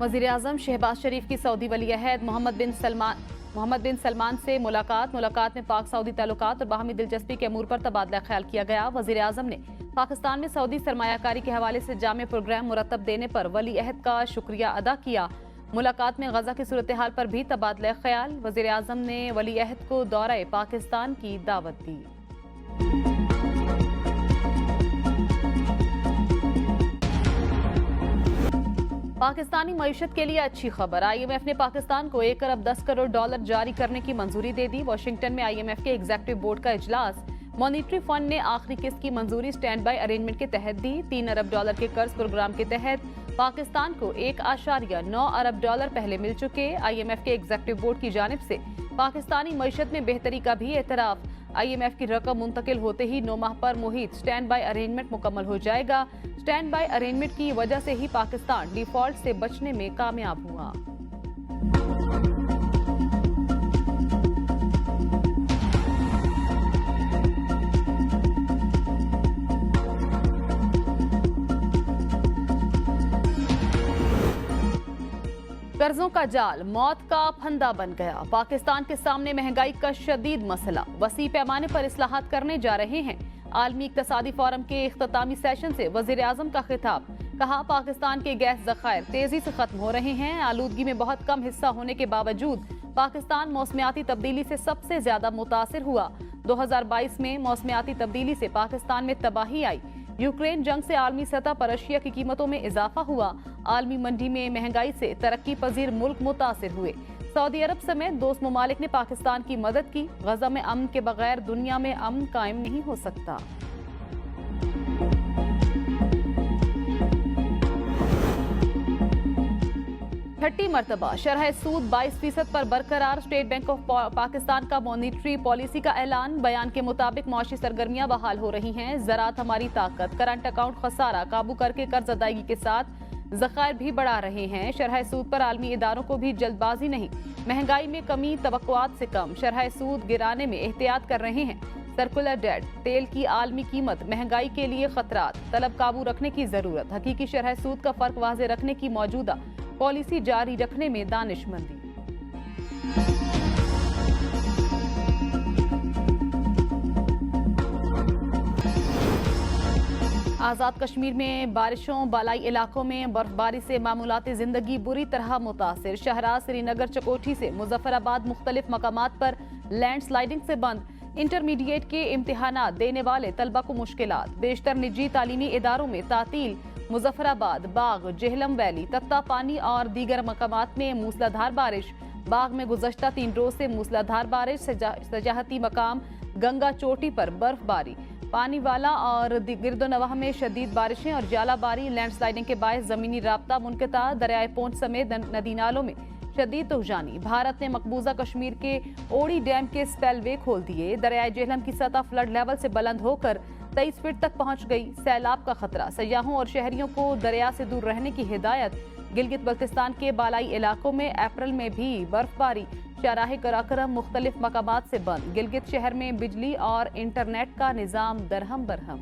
वज़ीर-ए-आज़म शहबाज शरीफ की सऊदी वली-अहद मोहम्मद बिन सलमान से मुलाकात में पाक सऊदी ताल्लुकात और बाहमी दिलचस्पी के अमूर पर तबादला ख्याल किया गया। वज़ीर-ए-आज़म ने पाकिस्तान में सऊदी सरमायाकारी के हवाले से जामे प्रोग्राम मुरतब देने पर वली-अहद का शुक्रिया अदा किया। मुलाकात में गजा की सूरत हाल पर भी तबादला ख्याल। वज़ीर-ए-आज़म ने वली-अहद को दौरे पाकिस्तान की दावत दी। पाकिस्तानी मईशत के लिए अच्छी खबर। IMF ने पाकिस्तान को 1 अरब 10 करोड़ डॉलर जारी करने की मंजूरी दे दी। वाशिंगटन में IMF के एग्जीक्यूटिव बोर्ड का इजलास। मॉनिटरी फंड ने आखिरी किस्त की मंजूरी स्टैंड बाय अरेंजमेंट के तहत दी। 3 अरब डॉलर के कर्ज प्रोग्राम के तहत पाकिस्तान को 1.9 अरब डॉलर पहले मिल चुके। IMF के एग्जीक्यूटिव बोर्ड की जानिब से पाकिस्तानी मईशत में बेहतरी का भी एतराफ। IMF की रकम मुंतकिल होते ही 9 माह पर मुहित स्टैंड बाय अरेंजमेंट मुकम्मल हो जाएगा। स्टैंड बाय अरेंजमेंट की वजह से ही पाकिस्तान डिफॉल्ट से बचने में कामयाब हुआ। कर्जों का जाल मौत का फंदा बन गया। पाकिस्तान के सामने महंगाई का शदीद मसला। वसी पैमाने पर इस्लाहात करने जा रहे हैं। आलमी इक्तसादी फोरम के इख्तितामी सेशन से वज़ीर-ए-आज़म का खिताब। कहा, पाकिस्तान के गैस ज़खायर तेजी से खत्म हो रहे हैं। आलूदगी में बहुत कम हिस्सा होने के बावजूद पाकिस्तान मौसमियाती तब्दीली से सबसे ज्यादा मुतासिर हुआ। 2022 में मौसमियाती तब्दीली से पाकिस्तान में तबाही आई। यूक्रेन जंग से आलमी सतह पर अशिया की कीमतों में इजाफा हुआ। आलमी मंडी में महंगाई से तरक्की पजीर मुल्क मुतासिर हुए। सऊदी अरब समेत दोस्त ममालिक ने पाकिस्तान की मदद की। गजा में अमन के बगैर दुनिया में अमन कायम नहीं हो सकता। छठी मरतबा शरह सूद 22% पर बरकरार। स्टेट बैंक ऑफ पाकिस्तान का मॉनिटरी पॉलिसी का ऐलान। बयान के मुताबिक मौशी सरगर्मियां बहाल हो रही हैं। ज़राअत हमारी ताकत। करंट अकाउंट खसारा काबू करके कर्ज अदायगी के साथ ज़खायर भी बढ़ा रहे हैं। शरह सूद पर आलमी इदारों को भी जल्दबाजी नहीं। महंगाई में कमी तवक्कुआत से कम। शरह सूद गिराने में एहतियात कर रहे हैं। सर्कुलर डेट, तेल की आलमी कीमत, महंगाई के लिए खतरात, तलब काबू रखने की जरूरत। हकीकी शरह सूद का फर्क वाज़े रखने की मौजूदा पॉलिसी जारी रखने में दानिशमंदी। आज़ाद कश्मीर में बारिशों, बालाई इलाकों में बर्फबारी से मामूलाती जिंदगी बुरी तरह मुतासिर। शहराज, श्रीनगर, चकोठी से मुजफ्फराबाद मुख्तलिफ मकामात पर लैंडस्लाइडिंग से बंद। इंटरमीडिएट के इम्तिहानात देने वाले तलबा को मुश्किलात। बेशतर निजी तालीमी इदारों में तातील। मुजफ्फराबाद, बाग, जेहलम वैली, तत्ता पानी और दीगर मकामात में मूसलाधार बारिश। बाग में गुज़श्ता 3 रोज से मूसलाधार बारिश। सजाहती मकाम गंगा चोटी पर बर्फबारी। पानी वाला और गिरदोनवाह में शदीद बारिशें और जालाबारी। लैंडस्लाइडिंग के बायस जमीनी राब्ता मुनक़ता। दरियाए पोंछ समेत नदी नालों में शदीद तूफ़ानी। भारत ने मकबूजा कश्मीर के ओड़ी डैम के स्पेलवे खोल दिए। दरियाए जेहलम की सतह फ्लड लेवल से बुलंद होकर 23 फीट तक पहुंच गई। सैलाब का खतरा। सयाहों और शहरियों को दरिया से दूर रहने की हिदायत। गिलगित बल्तिस्तान के बालाई इलाकों में अप्रैल में भी बर्फबारी। शाहराह कराकरम मुख्तलिफ मकामात से बंद। गिलगित शहर में बिजली और इंटरनेट का निज़ाम दरहम बरहम।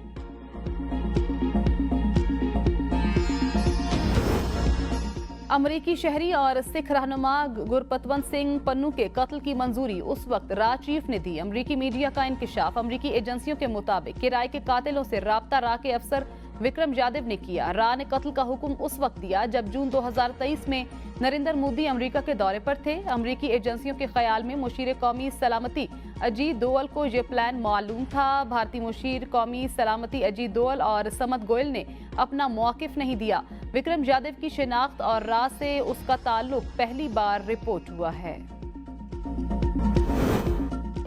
अमरीकी शहरी और सिख रहनुमा गुरपतवंत सिंह पन्नू के कत्ल की मंजूरी उस वक्त रा चीफ ने दी। अमरीकी मीडिया का इंकशाफ। अमरीकी एजेंसियों के मुताबिक किराए के कातिलों से राब्ता रा के अफसर विक्रम यादव ने किया। रा ने कत्ल का हुक्म उस वक्त दिया जब जून 2023 में नरेंद्र मोदी अमेरिका के दौरे पर थे। अमरीकी एजेंसियों के ख्याल में मुशीर कौमी सलामती अजीत दोवल को यह प्लान मालूम था। भारतीय मुशीर कौमी सलामती अजीत दोवल और समत गोयल ने अपना मौकिफ नहीं दिया। विक्रम यादव की शिनाख्त और रा से उसका ताल्लुक पहली बार रिपोर्ट हुआ है।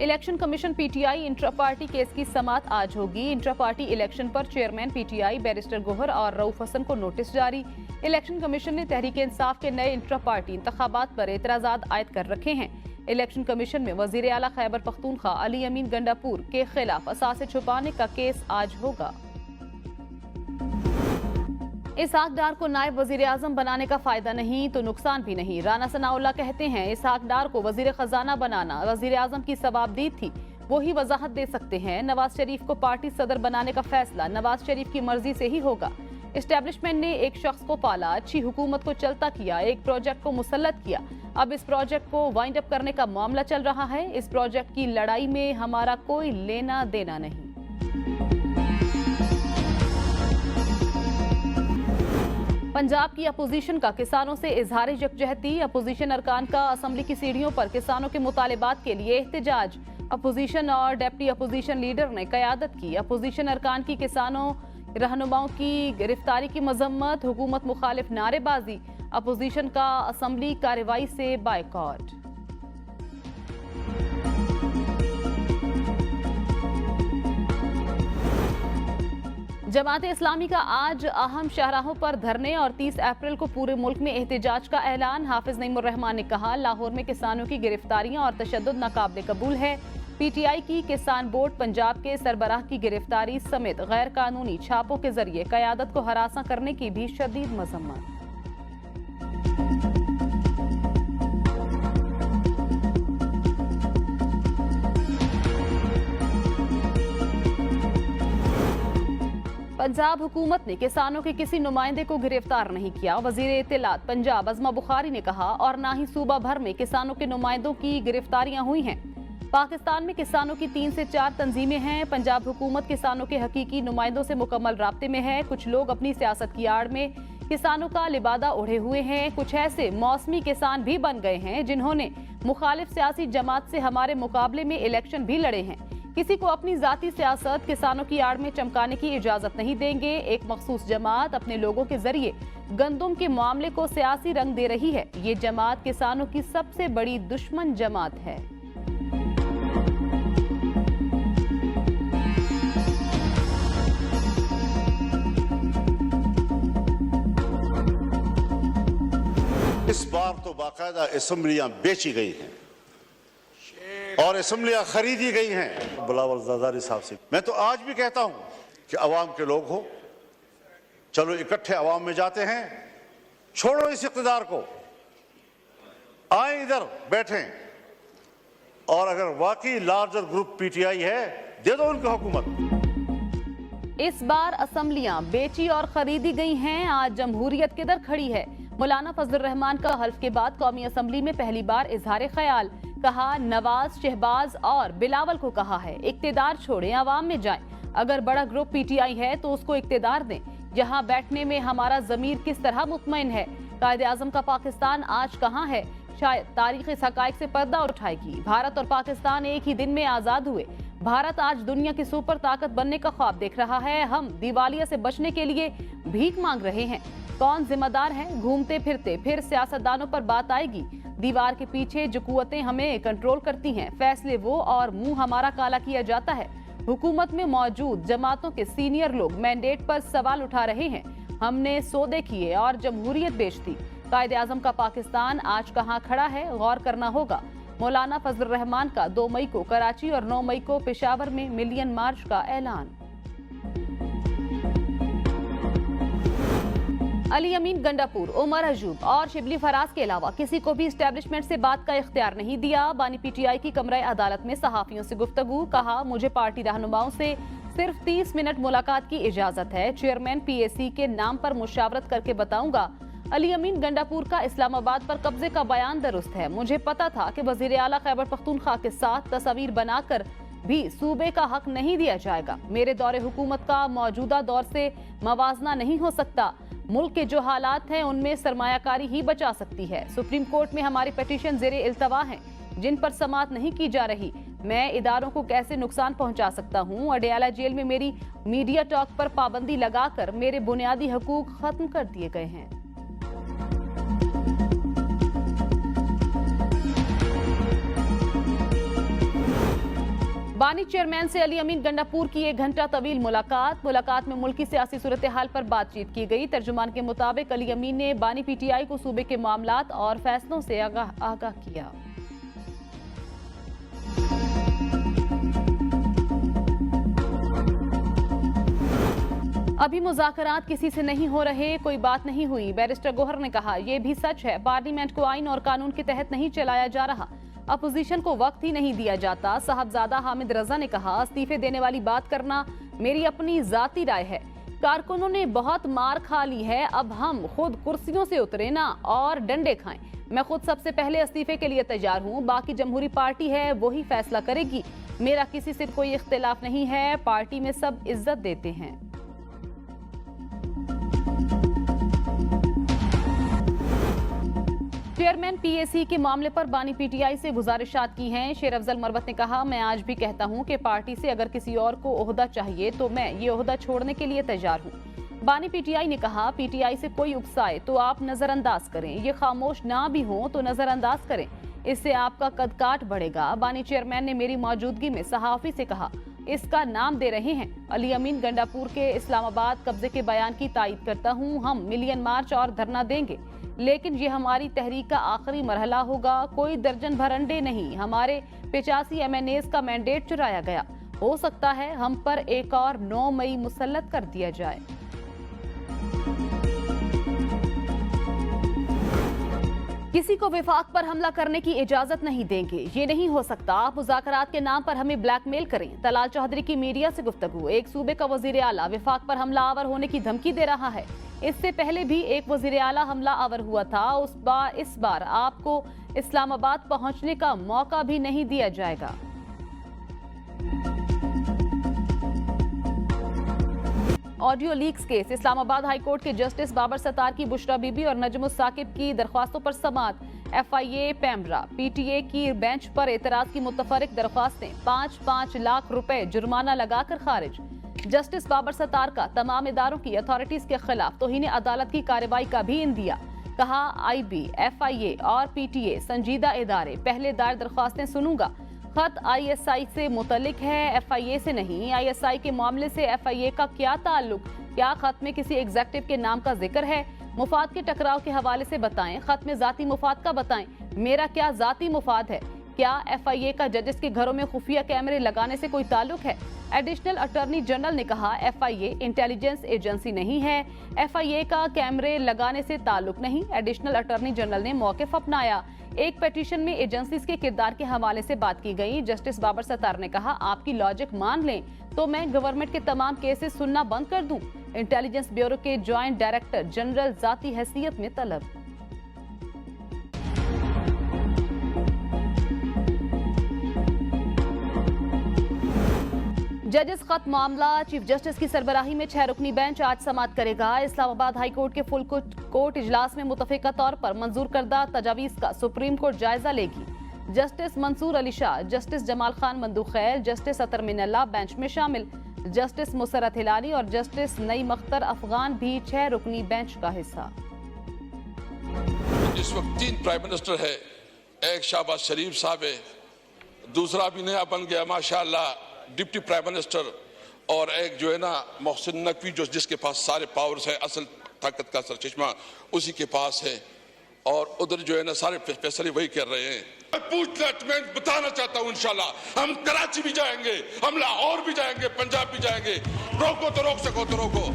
Election commission PTI intra party case की समाअत आज होगी। इंट्रा पार्टी इलेक्शन पर चेयरमैन PTI बैरिस्टर गोहर और रऊफ हसन को नोटिस जारी। इलेक्शन कमीशन ने तहरीक इंसाफ के नए इंट्रा पार्टी इंतखाबात पर एतराजात आयद कर रखे हैं। इलेक्शन कमीशन में वजीर आला खैबर पख्तूनख्वा अली अमीन गंडापुर के खिलाफ असासे छुपाने का केस आज होगा। इसहाक डार को नायब वजीर आजम बनाने का फायदा नहीं तो नुकसान भी नहीं। राना सनाउल्लाह कहते हैं, इसहाक डार को वजीर खजाना बनाना वजीर आजम की सवाबदीद थी, वो ही वजाहत दे सकते हैं। नवाज शरीफ को पार्टी सदर बनाने का फैसला नवाज शरीफ की मर्जी से ही होगा। एस्टेब्लिशमेंट ने एक शख्स को पाला, अच्छी हुकूमत को चलता किया, एक प्रोजेक्ट को मुसल्लत किया। अब इस प्रोजेक्ट को वाइंड अप करने का मामला चल रहा है। इस प्रोजेक्ट की लड़ाई में हमारा कोई लेना देना नहीं। पंजाब की अपोजिशन का किसानों से इजहार यकजहती। अपोजिशन अरकान का असम्बली की सीढ़ियों पर किसानों के मुतालिबात के लिए एहतजाज। अपोजिशन और डिप्टी अपोजिशन लीडर ने क़यादत की। अपोजिशन अरकान की किसानों रहनुमाओं की गिरफ्तारी की मजम्मत, हुकूमत मुखालिफ नारेबाजी। अपोजिशन का असम्बली कार्रवाई से बायकॉट। जमात इस्लामी का आज अहम शाहराहों पर धरने और 30 अप्रैल को पूरे मुल्क में एहतजाज का ऐलान। हाफिज नईमुर रहमान ने कहा, लाहौर में किसानों की गिरफ्तारियां और तशद्दुद नाकाबिले कबूल है। पीटीआई की किसान बोर्ड पंजाब के सरबराह की गिरफ्तारी समेत गैर कानूनी छापों के जरिए क़यादत को हरासा करने की भी शदीद मजम्मत। पंजाब हुकूमत ने किसानों के किसी नुमाइंदे को गिरफ्तार नहीं किया। वजीर इत्तलात पंजाब अज़मा बुखारी ने कहा, और ना ही सूबा भर में किसानों के नुमाइंदों की गिरफ्तारियां हुई हैं। पाकिस्तान में किसानों की 3 से 4 तंजीमें हैं। पंजाब हुकूमत किसानों के हकीकी नुमाइंदों से मुकम्मल राब्ते में है। कुछ लोग अपनी सियासत की आड़ में किसानों का लिबादा ओढ़े हुए हैं। कुछ ऐसे मौसमी किसान भी बन गए हैं जिन्होंने मुखालिफ सियासी जमात से हमारे मुकाबले में इलेक्शन भी लड़े हैं। किसी को अपनी जाती सियासत किसानों की आड़ में चमकाने की इजाजत नहीं देंगे। एक मखसूस जमात अपने लोगों के जरिए गंदुम के मामले को सियासी रंग दे रही है। ये जमात किसानों की सबसे बड़ी दुश्मन जमात है। इस बार तो बाकायदा असेंबलियां बेची गई हैं और असेंबलियां खरीदी गई हैं बिलावल ज़रदारी साहब से। मैं तो आज भी कहता हूं कि अवाम के लोग हो, चलो इकट्ठे अवाम में जाते हैं, छोड़ो इस इक़्तिदार को, आए इधर बैठें, और अगर वाकई लार्जर ग्रुप पीटीआई है, दे दो उनको हुकूमत। इस बार असेंबलियां बेची और खरीदी गई हैं। आज जमहूरियत किधर खड़ी है? मौलाना फजलुर रहमान का हल्फ के बाद कौमी असम्बली में पहली बार इजहार ख्याल। कहा, नवाज, शहबाज और बिलावल को कहा है, इक्तिदार छोड़ें, अवाम में जाएं। अगर बड़ा ग्रुप पीटीआई है तो उसको इक्तिदार दें। यहाँ बैठने में हमारा ज़मीर किस तरह मुतमईन है? कायदे आज़म का पाकिस्तान आज कहाँ है? शायद तारीख इस हक़ाइक़ से पर्दा उठाएगी। भारत और पाकिस्तान एक ही दिन में आज़ाद हुए। भारत आज दुनिया की सुपर ताकत बनने का ख्वाब देख रहा है। हम दिवालिया से बचने के लिए भीख मांग रहे हैं। कौन जिम्मेदार है? घूमते फिरते फिर सियासतदानों पर बात आएगी। दीवार के पीछे जो कुव्वतें हमें कंट्रोल करती हैं, फैसले वो और मुंह हमारा काला किया जाता है। हुकूमत में मौजूद जमातों के सीनियर लोग मैंडेट पर सवाल उठा रहे हैं। हमने सौदे किए और जमहूरियत बेच दी। कायदे आज़म का पाकिस्तान आज कहाँ खड़ा है, गौर करना होगा। मौलाना फजलुर रहमान का 2 मई को कराची और 9 मई को पेशावर में मिलियन मार्च का ऐलान। अली अमीन गंडापुर, उमर अजूब और शिबली फराज के अलावा किसी को भी एस्टेब्लिशमेंट से बात का इख्तियार नहीं दिया। बानी पीटीआई की कमरे अदालत में सहाफियों से गुफ्तगू। कहा, मुझे पार्टी रहनुमाओं से सिर्फ 30 मिनट मुलाकात की इजाजत है। चेयरमैन पीएसी के नाम पर मुशावरत करके बताऊंगा। अली अमीन गंडापुर का इस्लामाबाद पर कब्जे का बयान दुरुस्त है। मुझे पता था कि वजीर आला खैबर पख्तूनख्वा के साथ तस्वीर बनाकर भी सूबे का हक नहीं दिया जाएगा। मेरे दौरे हुकूमत का मौजूदा दौर से मवाजना नहीं हो सकता। मुल्क के जो हालात हैं उनमें सरमायाकारी ही बचा सकती है। सुप्रीम कोर्ट में हमारी पिटीशन ज़ेरे इल्तवा हैं जिन पर समाअत नहीं की जा रही। मैं इदारों को कैसे नुकसान पहुंचा सकता हूं? अडयाला जेल में मेरी मीडिया टॉक पर पाबंदी लगाकर मेरे बुनियादी हकूक खत्म कर दिए गए हैं। बानी चेयरमैन से अली अमीन गंडापुर की 1 घंटा तवील मुलाकात में मुल्की सियासी सूरत हाल पर बातचीत की गई। तर्जुमान के मुताबिक अली अमीन ने बानी पीटीआई को सूबे के मामलात और फैसलों से आगाह किया। अभी मुज़ाकरात किसी से नहीं हो रहे, कोई बात नहीं हुई। बैरिस्टर गोहर ने कहा, यह भी सच है, पार्लियामेंट को आइन और कानून के तहत नहीं चलाया जा रहा। अपोजिशन को वक्त ही नहीं दिया जाता। साहबजादा हामिद रजा ने कहा, इस्तीफे देने वाली बात करना मेरी अपनी जाती राय है। कारकुनों ने बहुत मार खा ली है, अब हम खुद कुर्सियों से उतरे ना और डंडे खाएं। मैं खुद सबसे पहले इस्तीफे के लिए तैयार हूं, बाकी जमहूरी पार्टी है वही फैसला करेगी। मेरा किसी से कोई इख्तिलाफ नहीं है, पार्टी में सब इज्जत देते हैं। चेयरमैन पीएसी के मामले पर बानी पीटीआई से गुजारिशात की हैं। शेर अफजल मरवत ने कहा, मैं आज भी कहता हूं कि पार्टी से अगर किसी और को ओहदा चाहिए तो मैं ये ओहदा छोड़ने के लिए तैयार हूं। बानी पीटीआई ने कहा, पीटीआई से कोई उकसाए तो आप नजरअंदाज करें, ये खामोश ना भी हो तो नजरअंदाज करें, इससे आपका कद काट बढ़ेगा। बानी चेयरमैन ने मेरी मौजूदगी में सहाफी से कहा, इसका नाम दे रहे हैं। अली अमीन गंडापुर के इस्लामाबाद कब्जे के बयान की तायीद करता हूं। हम मिलियन मार्च और धरना देंगे, लेकिन ये हमारी तहरीक का आखिरी मरहला होगा। कोई दर्जन भर अंडे नहीं, हमारे 85 MNAs का मैंडेट चुराया गया। हो सकता है हम पर एक और 9 मई मुसल्लत कर दिया जाए। किसी को विफाक पर हमला करने की इजाजत नहीं देंगे, ये नहीं हो सकता। आप मुज़ाकरात के नाम पर हमें ब्लैकमेल करें। तलाल चौधरी की मीडिया से गुफ्तगू, एक सूबे का वजीर आला विफाक पर हमला आवर होने की धमकी दे रहा है। इससे पहले भी एक वजीर आला हमला आवर हुआ था। इस बार आपको इस्लामाबाद पहुंचने का मौका भी नहीं दिया जाएगा। Audio leaks case, Islamabad high court के जस्टिस बाबर सत्तार की बुशरा बीबी और नजमुस साकिब की दरख्वास्तों पर समाअत। FIA पैमरा, PTA की बेंच पर एतराज की मुतफरिक दरख्वास्तें 5-5 लाख रुपए जुर्माना लगाकर खारिज। जस्टिस बाबर सत्तार का तमाम इदारों की अथॉरिटीज के खिलाफ तौहीन अदालत की कार्रवाई का भी इंदिया। कहा, IB, FIA और PTA संजीदा इदारे, पहले दायर दरख्वास्तें सुनूंगा। खत ISI से मुतल्लिक है, FIA से नहीं। ISI के मामले से FIA का क्या ताल्लुक? क्या खत में किसी एग्जेक्टिव के नाम का जिक्र है? मुफाद के टकराव के हवाले से बताएं। खत में जाती मुफाद का बताएं। मेरा क्या जाती मुफाद है? क्या FIA का जजेस के घरों में खुफिया कैमरे लगाने से कोई ताल्लुक है? एडिशनल अटॉर्नी जनरल ने कहा, FIA इंटेलिजेंस एजेंसी नहीं है, FIA का कैमरे लगाने से ताल्लुक नहीं। एडिशनल अटॉर्नी जनरल ने मौक़िफ़ अपनाया। एक पिटीशन में एजेंसीज के किरदार के हवाले से बात की गई। जस्टिस बाबर सत्तार ने कहा, आपकी लॉजिक मान लें तो मैं गवर्नमेंट के तमाम केसेस सुनना बंद कर दूं। इंटेलिजेंस ब्यूरो के जॉइंट डायरेक्टर जनरल जाती हैसियत में तलब। जजेस खत मामला, चीफ जस्टिस की सरबराही में 6 रुकनी बेंच आज समाअत करेगा। इस्लामाबाद हाई कोर्ट के फुल कोर्ट इजलास में मुतफिका तौर पर मंजूर करदा तजावीज का सुप्रीम कोर्ट जायजा लेगी। Justice Mansoor Ali Shah, justice Jamal Khan Mandokhail, justice Athar Minallah bench में शामिल। जस्टिस मुसरत हिलाली और जस्टिस नईम अख्तर अफगान भी 6 रुकनी बेंच का हिस्सा। इस वक्त 3 प्राइम मिनिस्टर है, एक शहबाज शरीफ साहब है, दूसरा भी नया बन गया माशाअल्लाह डिप्टी प्राइम मिनिस्टर, और एक जो है ना मोहसिन नकवी, जो जिसके पास सारे पावर्स है, असल ताकत का सरचश्मा उसी के पास है, और उधर जो है ना सारे फैसले वही कर रहे हैं। मैं बताना चाहता हूँ, इंशाल्लाह हम कराची भी जाएंगे, हम लाहौर भी जाएंगे, पंजाब भी जाएंगे। रोको तो रोक सको तो रोको।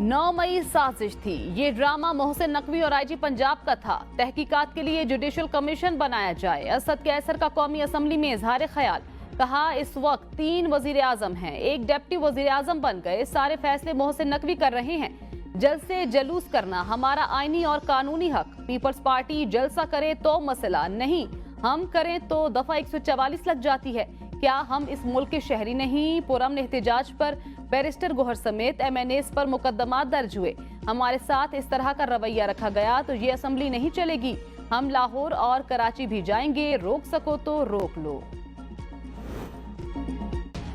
9 मई साजिश थी। ये ड्रामा मोहसिन नकवी और IG पंजाब का था। तहकीकात के लिए जुडिशल कमीशन बनाया जाए। असद कैसर का कौमी असम्बली में इजहार ख्याल। कहा, इस वक्त 3 वजीर आजम हैं, एक डिप्टी वजीर आजम बन गए, सारे फैसले मोहसिन नकवी कर रहे हैं। जल्द से जलूस करना हमारा आईनी और कानूनी हक। पीपल्स पार्टी जलसा करे तो मसला नहीं, हम करें तो दफा 144 लग जाती है। क्या हम इस मुल्क के शहरी नहीं? पुरअमन एहतजाज पर बैरिस्टर गोहर समेत MNAs पर मुकदमात दर्ज हुए। हमारे साथ इस तरह का रवैया रखा गया तो ये असम्बली नहीं चलेगी। हम लाहौर और कराची भी जाएंगे, रोक सको तो रोक लो।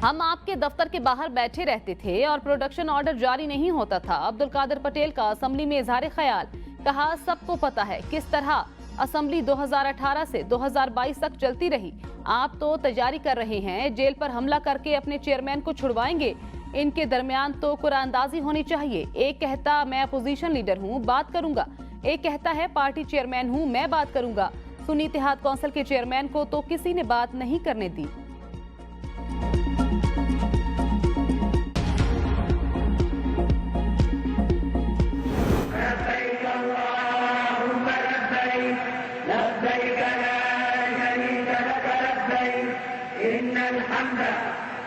हम आपके दफ्तर के बाहर बैठे रहते थे और प्रोडक्शन ऑर्डर जारी नहीं होता था। अब्दुल कादिर पटेल का असम्बली में इजहार ख्याल। कहा, सबको पता है किस तरह असम्बली 2018 से 2022 तक चलती रही। आप तो तैयारी कर रहे हैं, जेल पर हमला करके अपने चेयरमैन को छुड़वाएंगे। इनके दरमियान तो कुरानंदाजी होनी चाहिए। एक कहता मैं अपोजिशन लीडर हूँ, बात करूंगा। एक कहता है पार्टी चेयरमैन हूँ, मैं बात करूंगा। सुन्नी इत्तेहाद कौंसिल के चेयरमैन को तो किसी ने बात नहीं करने दी।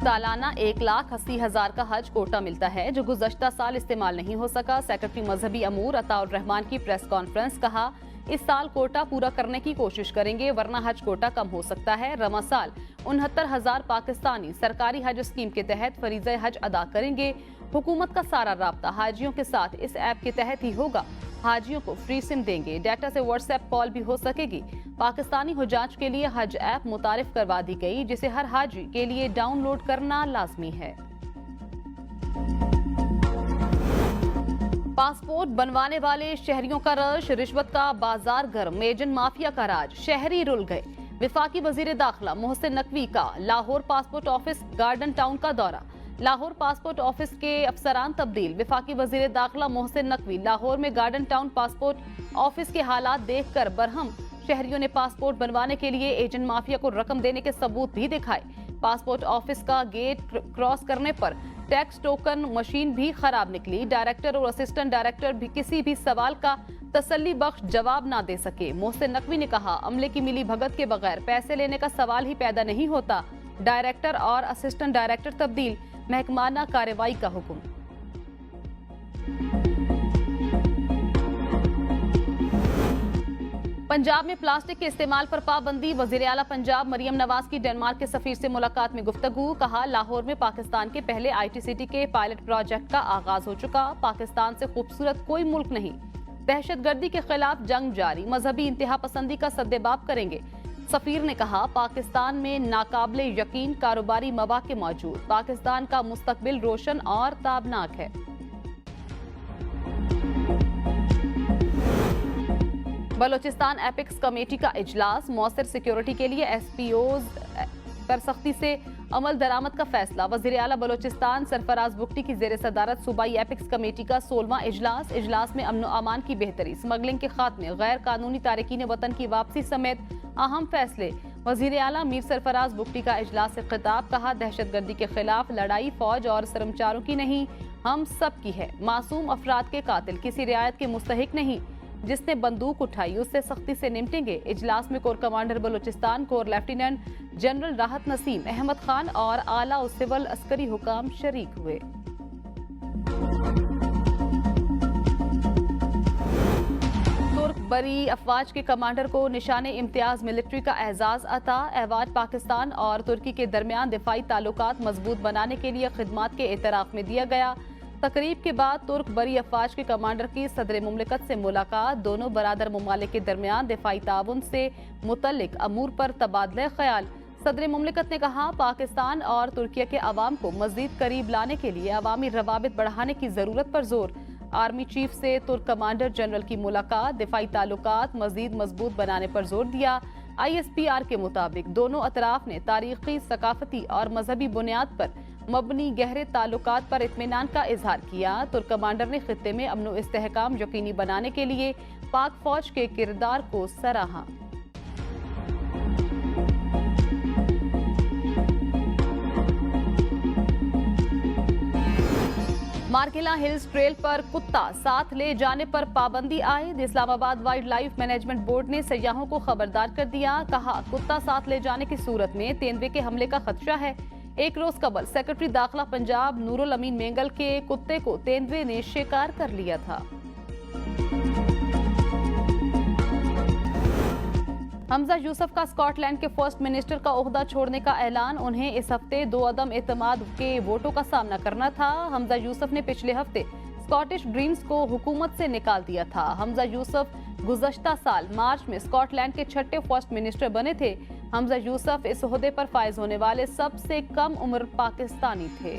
सालाना 1,80,000 का हज कोटा मिलता है जो गुज़श्ता साल इस्तेमाल नहीं हो सका। सेक्रेटरी मजहबी अमूर अताउर रहमान की प्रेस कॉन्फ्रेंस, कहा इस साल कोटा पूरा करने की कोशिश करेंगे वरना हज कोटा कम हो सकता है। रमा साल 69,000 पाकिस्तानी सरकारी हज स्कीम के तहत फरीज़े हज अदा करेंगे। हुकूमत का सारा राब्ता हाजियों के साथ इस ऐप के तहत ही होगा। हाजियों को फ्री सिम देंगे। डाटा से व्हाट्सएप कॉल भी हो सकेगी। पाकिस्तानी हुजाज के लिए हज ऐप मुतारिफ करवा दी गई जिसे हर हाजी के लिए डाउनलोड करना लाजमी है। पासपोर्ट बनवाने वाले शहरियों का रश, रिश्वत का बाजार गर्म, एजेंट माफिया का राज, शहरी रुल गए। विफाकी वजीर दाखिला मोहसिन नकवी का Lahore passport office garden town का दौरा। लाहौर पासपोर्ट ऑफिस के अफसरान तब्दील। विफाकी वजीर दाखिला मोहसिन नकवी लाहौर में गार्डन टाउन पासपोर्ट ऑफिस के हालात देखकर बरहम। शहरियों ने पासपोर्ट बनवाने के लिए एजेंट माफिया को रकम देने के सबूत भी दिखाए। पासपोर्ट ऑफिस का गेट क्रॉस करने पर टैक्स टोकन मशीन भी खराब निकली। डायरेक्टर और असिस्टेंट डायरेक्टर भी किसी भी सवाल का तसल्ली बख्श जवाब ना दे सके। मोहसिन नकवी ने कहा अमले की मिली भगत के बगैर पैसे लेने का सवाल ही पैदा नहीं होता। डायरेक्टर और असिस्टेंट डायरेक्टर तब्दील, महकमाना कार्रवाई का हुक्म। पंजाब में प्लास्टिक के इस्तेमाल पर पाबंदी। वजीर आला पंजाब मरियम नवाज की डेनमार्क के सफीर से मुलाकात में गुफ्तगू। कहा लाहौर में पाकिस्तान के पहले ITCT के पायलट प्रोजेक्ट का आगाज हो चुका। पाकिस्तान से खूबसूरत कोई मुल्क नहीं। दहशतगर्दी के खिलाफ जंग जारी। मजहबी इंतहा पसंदी का सद्देबाब करेंगे। सफीर ने कहा पाकिस्तान में नाकाबिले यकीन कारोबारी मौके मौजूद। पाकिस्तान का मुस्तकबिल रोशन और ताबनाक है। बलोचिस्तान एपिक्स कमेटी का इजलास। मौसर सिक्योरिटी के लिए SPOs पर सख्ती से अमल दरामद का फैसला। वजीर आला बलोचिस्तान सरफराज बुगटी की जेर सदारत सूबाई एपिक्स कमेटी का 16वां इजलास। इजलास में अमन व अमान की बेहतरी, स्मगलिंग के खात्मे, गैर कानूनी तारकीन वतन की वापसी समेत अहम फैसले। वजीर आला मीर सरफराज बुगटी का इजलास से खिताब। कहा दहशतगर्दी के खिलाफ लड़ाई फौज और सरमचारों की नहीं, हम सब की है। मासूम अफराद के कातिल किसी रियायत के मुस्तहिक नहीं। जिसने बंदूक उठाई उससे सख्ती से निपटेंगे। इजलास में core commander Balochistan core lieutenant general राहत नसीम अहमद खान और आला सिविल अस्करी हुकाम शरीक हुए। तुर्क बरी अफवाज के कमांडर को निशाने इम्तियाज मिलिट्री का एजाज अता। अवाज पाकिस्तान और तुर्की के दरमियान दिफाई ताल्लुकात मजबूत बनाने के लिए खिदमात के एतराफ में दिया गया। तकरीब के बाद तुर्क बरी अफवाज के कमांडर की सदर मुमलिकत से मुलाकात। दोनों बरादर ममालिक के दरमियान दिफाई ताउन से मुतल्लिक अमूर पर तबादला ख्याल। सदर मुमलिकत ने कहा पाकिस्तान और तुर्किया के अवाम को मजीद करीब लाने के लिए अवामी रवाबित बढ़ाने की जरूरत पर जोर। आर्मी चीफ से तुर्क कमांडर जनरल की मुलाकात। दिफाई ताल्लुकात मजीद मजबूत बनाने पर जोर दिया। ISPR के मुताबिक दोनों अतराफ ने तारीखी, सकाफती और मजहबी बुनियाद पर मबनी गहरे ताल्लुकात पर इत्मीनान का इजहार किया। तुर्क कमांडर ने खित्ते में अमन व इस्तेहकाम यकीनी बनाने के लिए पाक फौज के किरदार को सराहा। मार्किला हिल्स ट्रेल पर कुत्ता साथ ले जाने पर पाबंदी आयद। Islamabad wildlife management board ने सयाहों को खबरदार कर दिया। कहा कुत्ता साथ ले जाने की सूरत में तेंदुए के हमले का खदशा है। एक रोज कबल सेक्रेटरी दाखिला पंजाब नूरुल अमीन मेंगल के कुत्ते को तेंदुए ने शिकार कर लिया था। हमजा यूसुफ का स्कॉटलैंड के फर्स्ट मिनिस्टर का ओहदा छोड़ने का ऐलान। उन्हें इस हफ्ते 2 अदम एतमाद के वोटों का सामना करना था। हमजा यूसुफ ने पिछले हफ्ते स्कॉटिश ड्रीम्स को हुकूमत से निकाल दिया था। हमजा यूसुफ गुज़श्ता साल मार्च में स्कॉटलैंड के 6ठे फर्स्ट मिनिस्टर बने थे। हमजा यूसुफ इस ओहदे पर फायज होने वाले सबसे कम उम्र पाकिस्तानी थे।